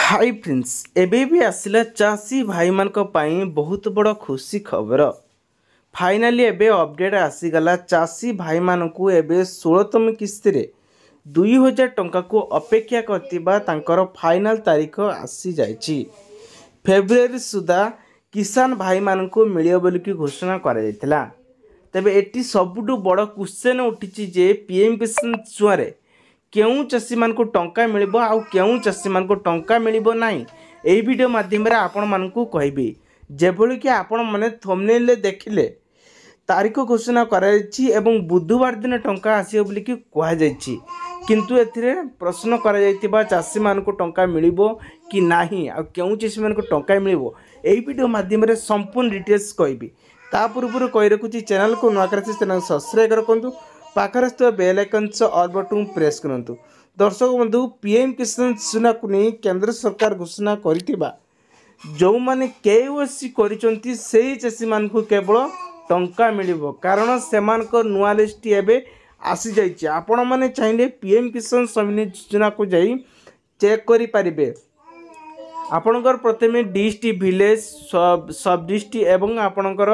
Hi friends एबे भी आसला चाषी भाई मानक पाई बहुत बड़ खुशी खबर। फाइनाली एबे अपडेट आसीगला चाषी भाई मानकू एबे 16तम किस्ती रे 2000 टंका को अपेक्षा करतिबा तांकर फाइनल तारीख आसी जाइछि। फेब्रुआरी सुधा किसान भाई मानकू मिलियो बोली की घोषणा करा जायतिला। तबे एटी सबुठु बड़ क्वेश्चन उठिछि जे पीएम किसान छुआरे केउं चाषी मान को टंका मिलिबो आउ केउं चाषी मान को टंका मिलिबो नाही एई वीडियो माध्यम रे आपण मान को कहबी। जेभली कि आपण माने थंबनेल ले देखिले तारीख घोषणा कराइछि एवं बुधवार दिन टंका आसीबो बोली कि कहा जाइछि, किंतु एथिरे प्रश्न करा जायतिबा चाषी मान को टंका मिलिबो कि नाही आ केउं चाषी मान को टंका मिलिबो एई वीडियो माध्यम रे संपूर्ण डिटेल्स कहबी। ता पूर्व कहि रखुछि चैनल को नुआ करछि चैनल सब्सक्राइब करकंतु पाखरे स्थित बेल आइकन ऑल बटन प्रेस करंतु। दर्शक बंधु पीएम किसान योजना को नहीं केंद्र सरकार घोषणा करितिबा जो माने केवाईसी करिसंती सेही चाषी मान को केवल टंका मिलिबो, कारण सेमान को नुआ लिस्ट एबे आसी जाइछि। आपण माने चाहिले पीएम किसान सम्मान योजना को जाई चेक करि परिबे। आपणकर प्रथमे डिस्ट्रिक्ट विलेज सब डिस्ट्रिक्ट एवं आपणकर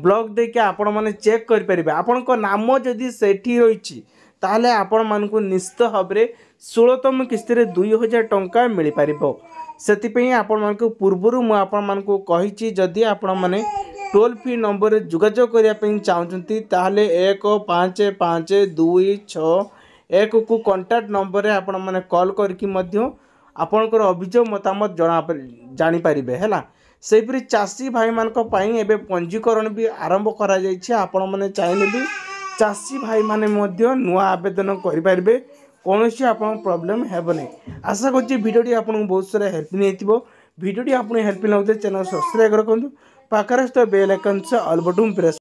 ब्लॉक देखिए आपण माने चेक कर परिबे। आपण को नाम जदि सेठी रहिछि ताहले आपण मान को निश्चित भाव में 16तम किस्ती रे 2000 टंका मिल पारिबो। सेति पई आपण मान को पूर्वरु मु आपण मान को कहिछि जदि आपण माने टोल फ्री नंबर रे जोगाजोग करिया पई चाहउछंती ताहले 155261 को कांटेक्ट नंबर रे आपण माने कॉल करके मध्य आपणकर अभियोग मतामत जानी पारिबे हैला। सेपरी चाषी भाई मानक पाई एबे पंजीकरण भी आरंभ करा जाइछि। आपण माने चाहिले भी चाषी भाई माने मध्य नुआ आवेदन करि पारिबे, कोनोसी आपण प्रॉब्लम हेबने। आशा करछि वीडियोटी आपन बहुत सारा हेल्पफुल हेतिबो। वीडियोटी आपन हेल्पफुल होते चैनल सब्सक्राइब करकंतु पाखरे बेल आइकन ऑल बटन प्रेस